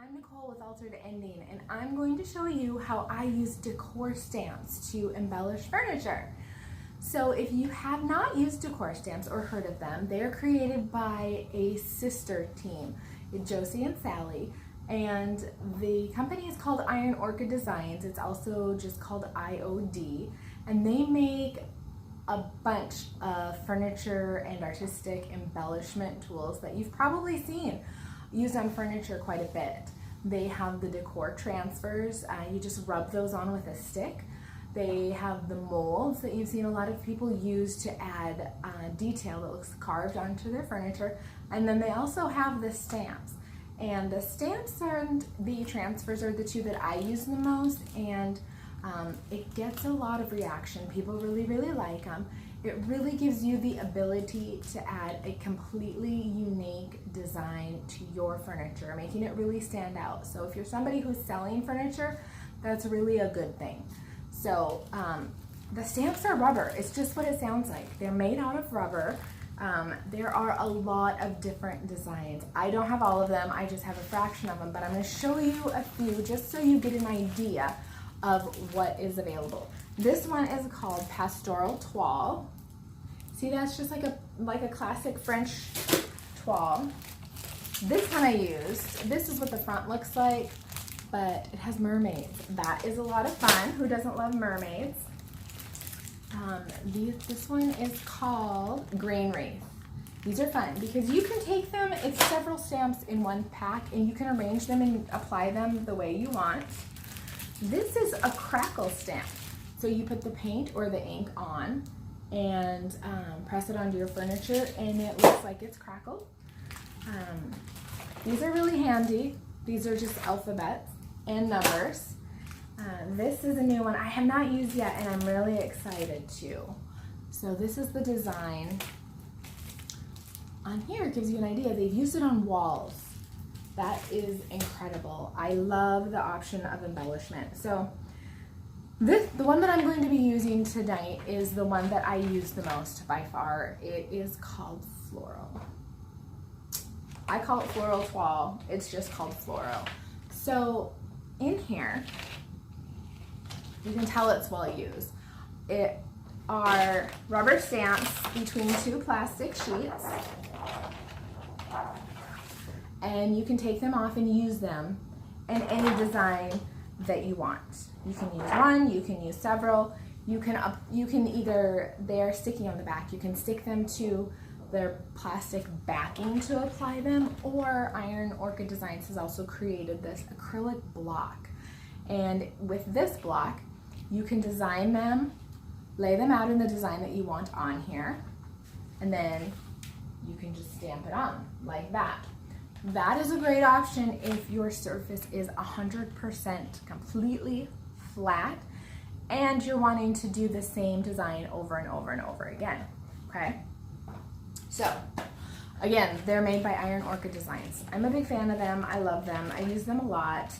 I'm Nicole with Altered Ending, and I'm going to show you how I use decor stamps to embellish furniture. So if you have not used decor stamps or heard of them, they're created by a sister team, Josie and Sally, and the company is called Iron Orchid Designs. It's also just called IOD, and they make a bunch of furniture and artistic embellishment tools that you've probably seen used on furniture quite a bit. They have the decor transfers. You just rub those on with a stick. They have the molds that you've seen a lot of people use to add detail that looks carved onto their furniture. And then they also have the stamps. And the stamps and the transfers are the two that I use the most, and it gets a lot of reaction. People really like them. It really gives you the ability to add a completely unique design to your furniture, making it really stand out. So if you're somebody who's selling furniture, that's really a good thing. So the stamps are rubber. It's just what it sounds like. They're made out of rubber. There are a lot of different designs. I don't have all of them. I just have a fraction of them, but I'm going to show you a few just so you get an idea of what is available. This one is called Pastoral Toile. See, that's just like a classic French toile. This one I used. This is what the front looks like, but it has mermaids. That is a lot of fun. Who doesn't love mermaids? This one is called Grain Wreath. These are fun because you can take them, it's several stamps in one pack, and you can arrange them and apply them the way you want. This is a crackle stamp. So you put the paint or the ink on and press it onto your furniture, and it looks like it's crackled. These are really handy. These are just alphabets and numbers. This is a new one I have not used yet, and I'm really excited to. So this is the design. On here it gives you an idea. They've used it on walls. That is incredible. I love the option of embellishment. So the one that I'm going to be using tonight is the one that I use the most by far. It is called Floral. I call it Floral Toile. It's just called Floral. So in here, you can tell it's well used. It are rubber stamps between two plastic sheets, and you can take them off and use them in any design that you want. You can use one, you can use several. You can either, they're sticky on the back, you can stick them to their plastic backing to apply them, or Iron Orchid Designs has also created this acrylic block. And with this block, you can design them, lay them out in the design that you want on here, and then you can just stamp it on like that. That is a great option if your surface is 100% completely flat and you're wanting to do the same design over and over and over again, okay? So, again, they're made by Iron Orchid Designs. I'm a big fan of them. I love them. I use them a lot.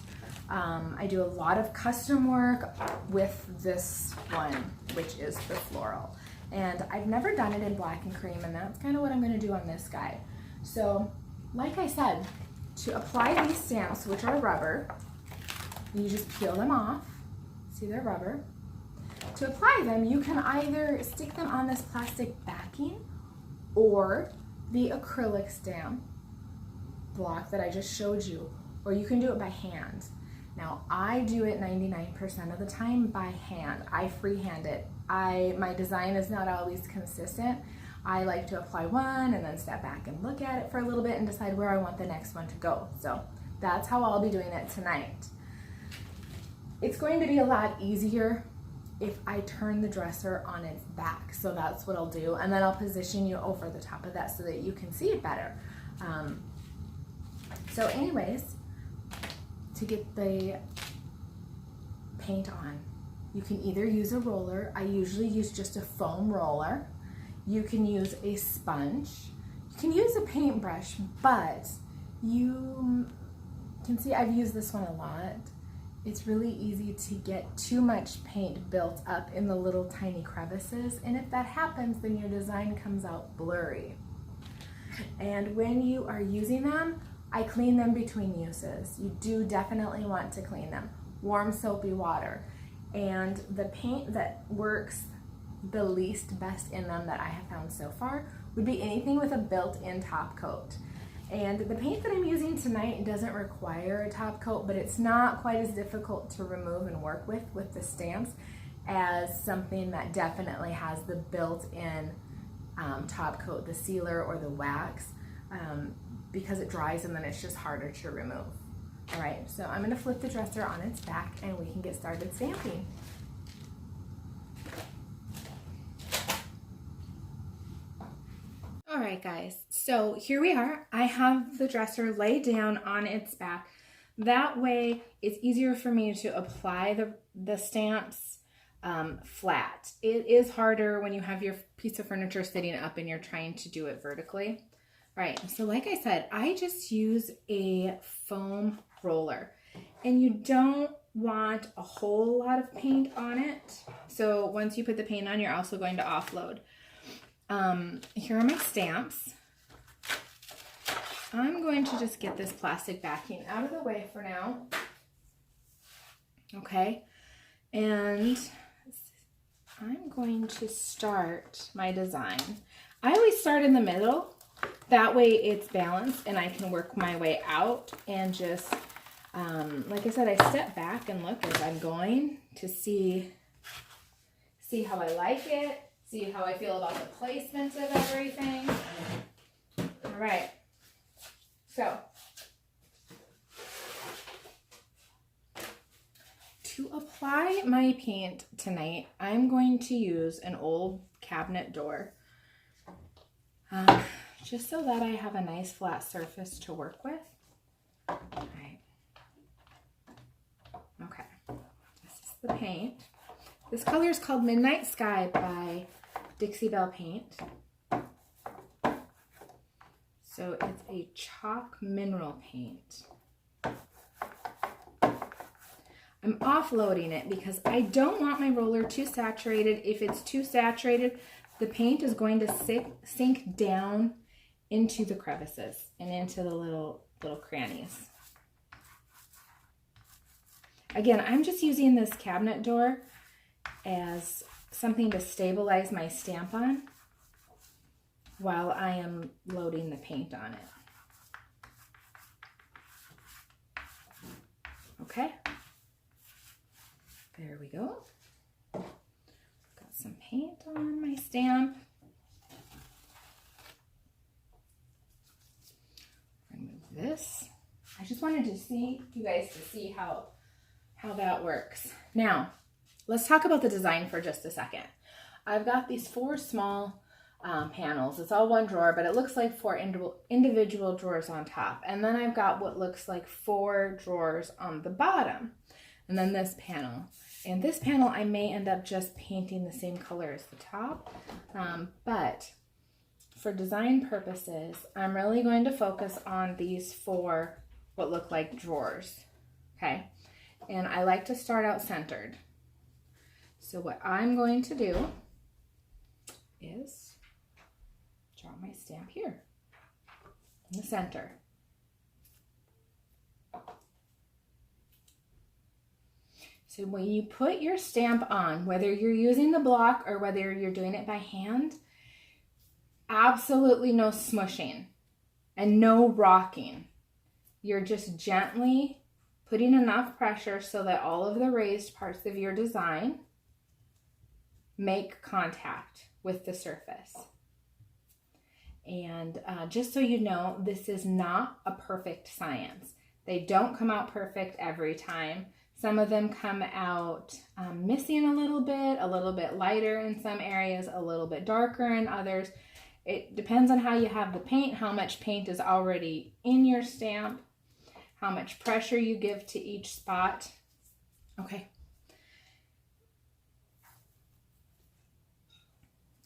I do a lot of custom work with this one, which is the Floral. And I've never done it in black and cream, and that's kind of what I'm going to do on this guy. So, like I said, to apply these stamps, which are rubber, you just peel them off. See, they're rubber. To apply them, you can either stick them on this plastic backing or the acrylic stamp block that I just showed you, or you can do it by hand. Now, I do it 99% of the time by hand. I freehand it. My design is not always consistent. I like to apply one and then step back and look at it for a little bit and decide where I want the next one to go. So that's how I'll be doing it tonight. It's going to be a lot easier if I turn the dresser on its back. So that's what I'll do. And then I'll position you over the top of that so that you can see it better. So anyways, to get the paint on, you can either use a roller. I usually use just a foam roller. You can use a sponge. You can use a paintbrush, but you can see I've used this one a lot. It's really easy to get too much paint built up in the little tiny crevices, and if that happens, then your design comes out blurry. And when you are using them, I clean them between uses. You do definitely want to clean them. Warm soapy water. And the paint that works the least best in them that I have found so far would be anything with a built-in top coat. And the paint that I'm using tonight doesn't require a top coat, but it's not quite as difficult to remove and work with the stamps as something that definitely has the built-in top coat, the sealer or the wax, because it dries and then it's just harder to remove. All right, so I'm going to flip the dresser on its back and we can get started stamping. All right, guys, so here we are. I have the dresser laid down on its back. That way it's easier for me to apply the stamps flat. It is harder when you have your piece of furniture sitting up and you're trying to do it vertically. All right, so like I said, I just use a foam roller, and you don't want a whole lot of paint on it. So once you put the paint on, you're also going to offload. Here are my stamps. I'm going to just get this plastic backing out of the way for now. Okay, and I'm going to start my design. I always start in the middle. That way it's balanced and I can work my way out and just, like I said, I step back and look as I'm going to see how I like it, see how I feel about the placement of everything. All right, so to apply my paint tonight, I'm going to use an old cabinet door. Just so that I have a nice flat surface to work with. All right. Okay, this is the paint. This color is called Midnight Sky by Dixie Belle Paint. So it's a chalk mineral paint. I'm offloading it because I don't want my roller too saturated. If it's too saturated, the paint is going to sink down into the crevices and into the little crannies. Again, I'm just using this cabinet door as something to stabilize my stamp on while I am loading the paint on it. Okay, there we go. Got some paint on my stamp. This. I just wanted to see you guys to see how that works. Now, let's talk about the design for just a second. I've got these 4 small panels. It's all one drawer, but it looks like 4 individual drawers on top. And then I've got what looks like 4 drawers on the bottom. And then this panel. And this panel, I may end up just painting the same color as the top, but for design purposes, I'm really going to focus on these 4 what look like drawers, okay? And I like to start out centered. So what I'm going to do is draw my stamp here in the center. So when you put your stamp on, whether you're using the block or whether you're doing it by hand, absolutely no smushing and no rocking. You're just gently putting enough pressure so that all of the raised parts of your design make contact with the surface. And just so you know, this is not a perfect science. They don't come out perfect every time. Some of them come out missing a little bit lighter in some areas, a little bit darker in others. It depends on how you have the paint, how much paint is already in your stamp, how much pressure you give to each spot. Okay.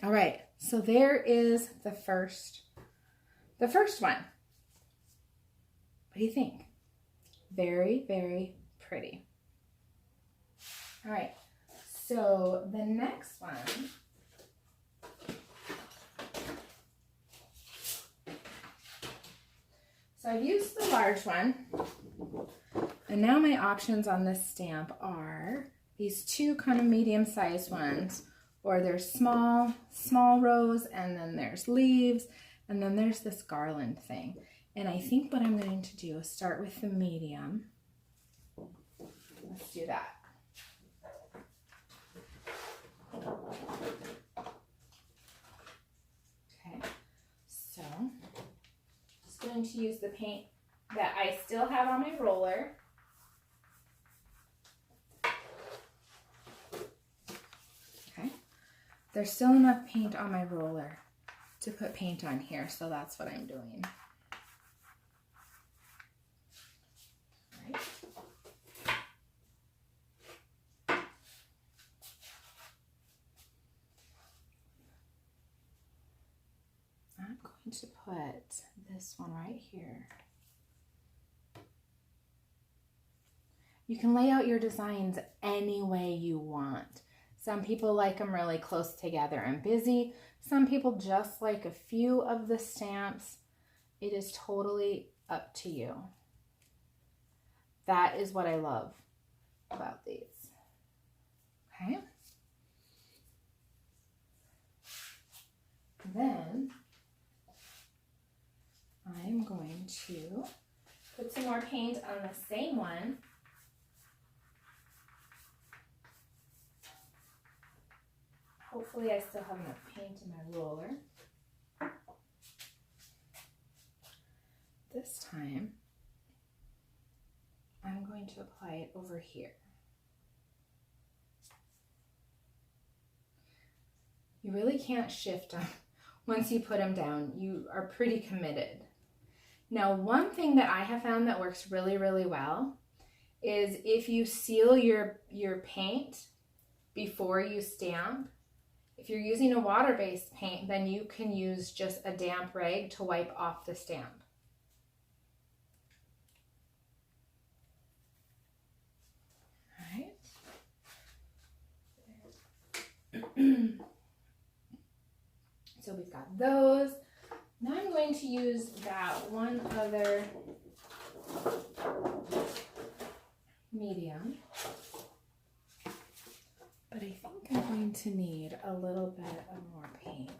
All right, so there is the first one. What do you think? Very, very pretty. All right, so the next one So I've used the large one, and now my options on this stamp are these two kind of medium-sized ones, or there's small rose, and then there's leaves, and then there's this garland thing. And I think what I'm going to do is start with the medium. Let's do that. Okay, so just going to use the paint that I still have on my roller. Okay, there's still enough paint on my roller to put paint on here, so that's what I'm doing. All right. I'm going to put this one right here. You can lay out your designs any way you want. Some people like them really close together and busy. Some people just like a few of the stamps. It is totally up to you. That is what I love about these. Okay. Then I'm going to put some more paint on the same one. Hopefully I still have enough paint in my roller. This time, I'm going to apply it over here. You really can't shift them. Once you put them down, you are pretty committed. Now, one thing that I have found that works really, really well is if you seal your paint before you stamp. If you're using a water-based paint, then you can use just a damp rag to wipe off the stamp. All right. So we've got those. Now I'm going to use that one other medium. But I think I'm going to need a little bit of more paint.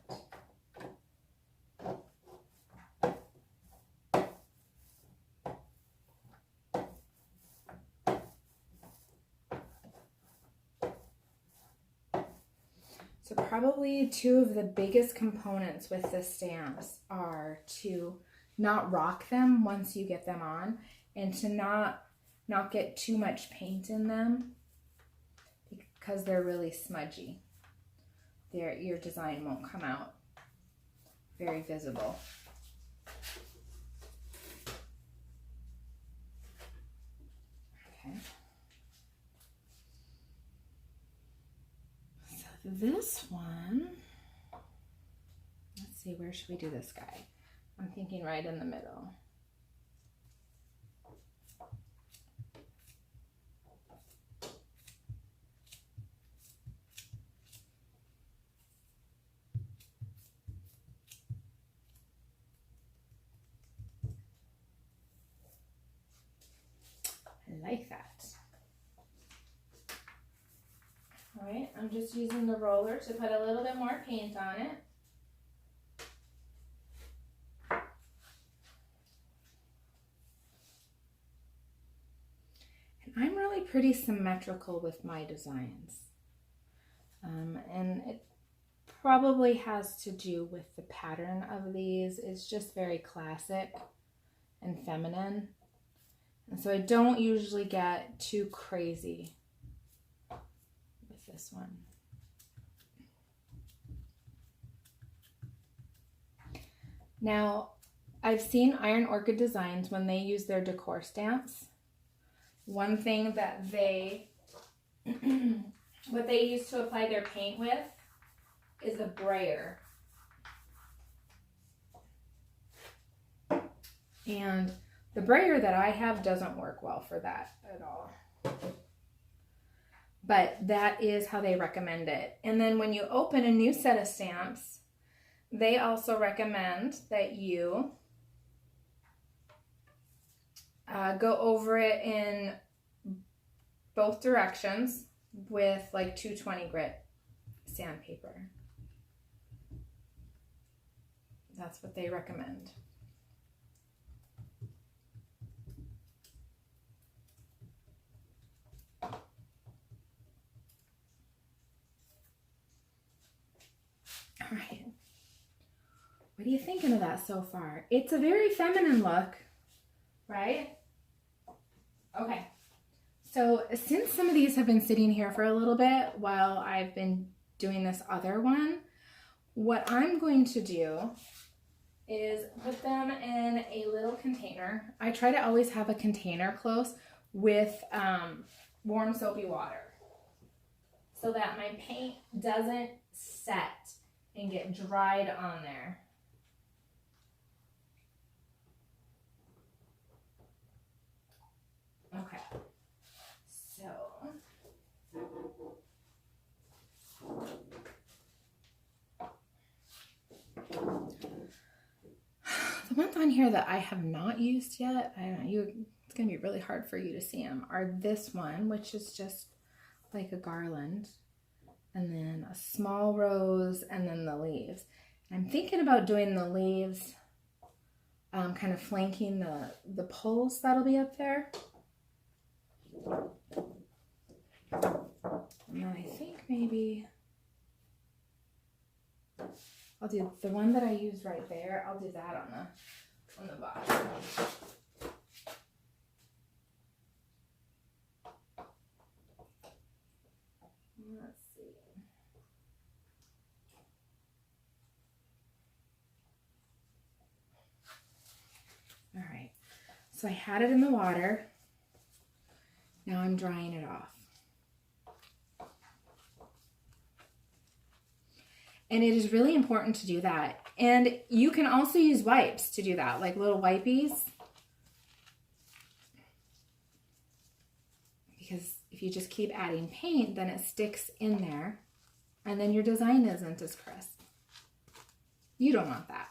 So probably two of the biggest components with the stamps are to not rock them once you get them on, and to not get too much paint in them, because they're really smudgy. Your design won't come out very visible. Okay. So this one, let's see, where should we do this guy? I'm thinking right in the middle. Like that. All right, I'm just using the roller to put a little bit more paint on it. And I'm really pretty symmetrical with my designs. And it probably has to do with the pattern of these. It's just very classic and feminine. And so I don't usually get too crazy with this one. Now, I've seen Iron Orchid Designs, when they use their decor stamps, one thing that what they use to apply their paint with is a brayer. And the brayer that I have doesn't work well for that at all. But that is how they recommend it. And then when you open a new set of stamps, they also recommend that you go over it in both directions with like 220 grit sandpaper. That's what they recommend. All right. What are you thinking of that so far? It's a very feminine look, right? Okay. So since some of these have been sitting here for a little bit while I've been doing this other one, what I'm going to do is put them in a little container. I try to always have a container close with warm soapy water so that my paint doesn't set and get dried on there. Okay, so the ones on here that I have not used yet, I don't know, it's gonna be really hard for you to see them, are this one, which is just like a garland, and then a small rose, and then the leaves. I'm thinking about doing the leaves kind of flanking the poles that'll be up there. And then I think maybe I'll do the one that I used right there. I'll do that on the bottom. Let's see. All right. So I had it in the water. Now I'm drying it off. And it is really important to do that. And you can also use wipes to do that, like little wipies. Because if you just keep adding paint, then it sticks in there. And then your design isn't as crisp. You don't want that.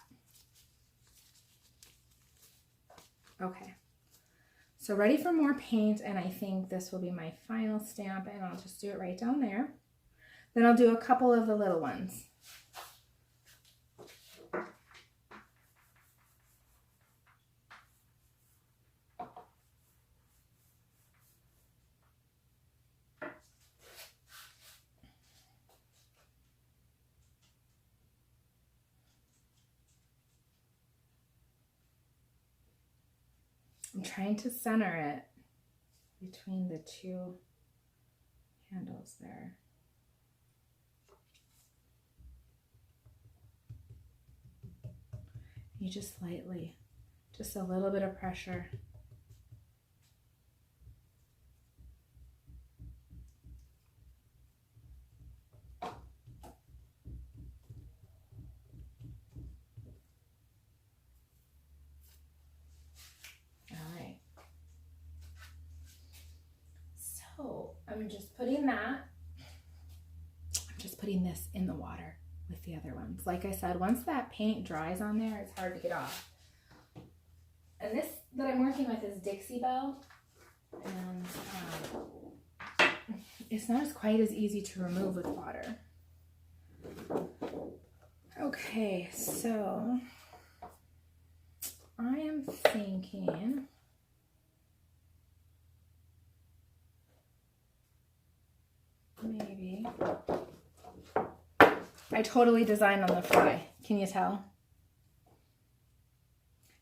Okay. So ready for more paint, and I think this will be my final stamp, and I'll just do it right down there. Then I'll do a couple of the little ones. I'm trying to center it between the two handles there. You just lightly, just a little bit of pressure. I'm just putting this in the water with the other ones. Like I said, once that paint dries on there, it's hard to get off. And this that I'm working with is Dixie Belle, and it's not quite as easy to remove with water. Okay, so I am thinking maybe I totally designed on the fly. Can you tell?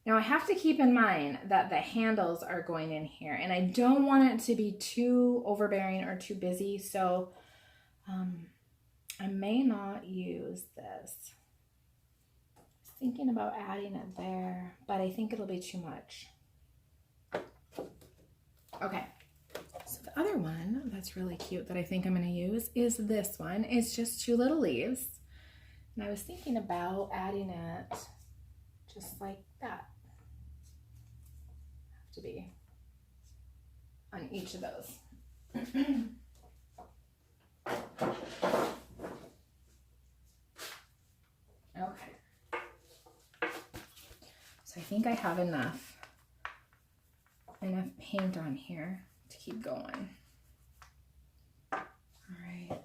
Now I have to keep in mind that the handles are going in here, and I don't want it to be too overbearing or too busy, so I may not use this. I was thinking about adding it there, but I think it'll be too much. Okay. So the other one that's really cute that I think I'm going to use is this one. It's just two little leaves. And I was thinking about adding it just like that. Have to be on each of those. Okay. So I think I have enough enough paint on here to keep going. All right.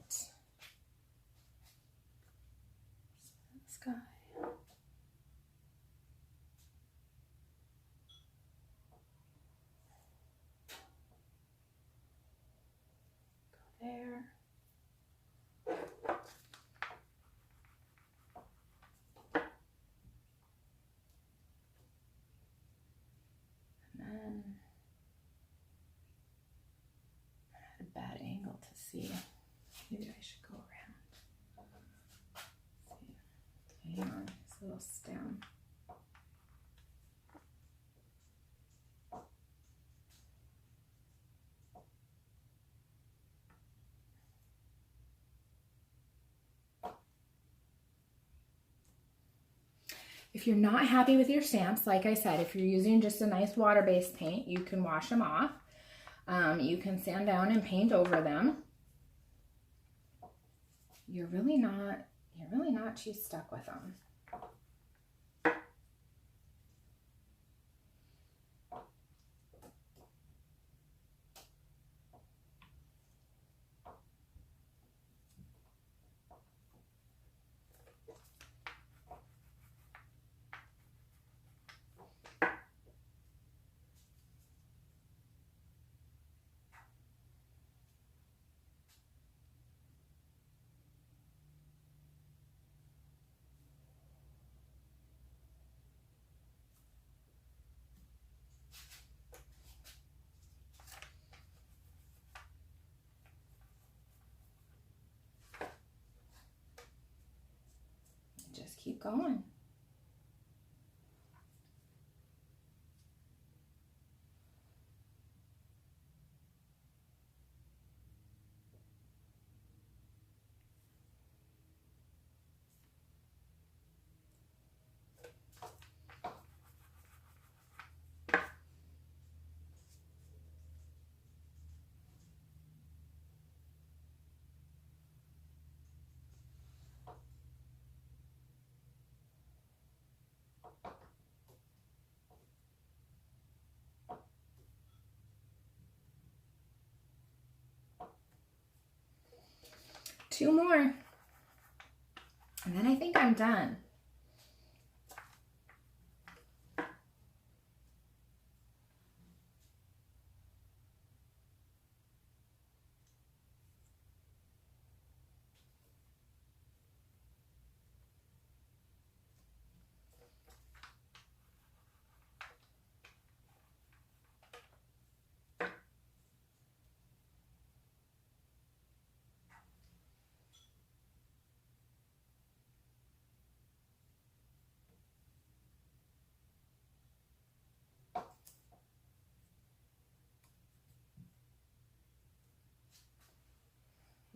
This guy. Go there. Bad angle to see. Maybe I should go around. See. Hang on, this little stem. If you're not happy with your stamps, like I said, if you're using just a nice water-based paint, you can wash them off. You can sand down and paint over them. You're really not too stuck with them. Just keep going. Two more, and then I think I'm done.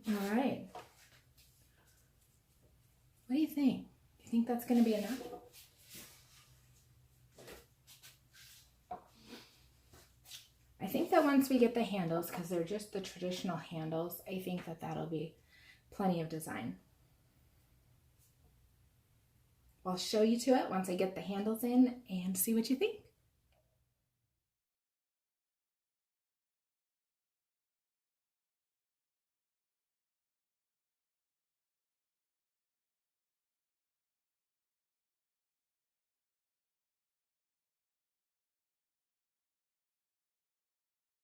All right. What do you think? Do you think that's going to be enough? I think that once we get the handles, because they're just the traditional handles, I think that that'll be plenty of design. I'll show you to it once I get the handles in and see what you think.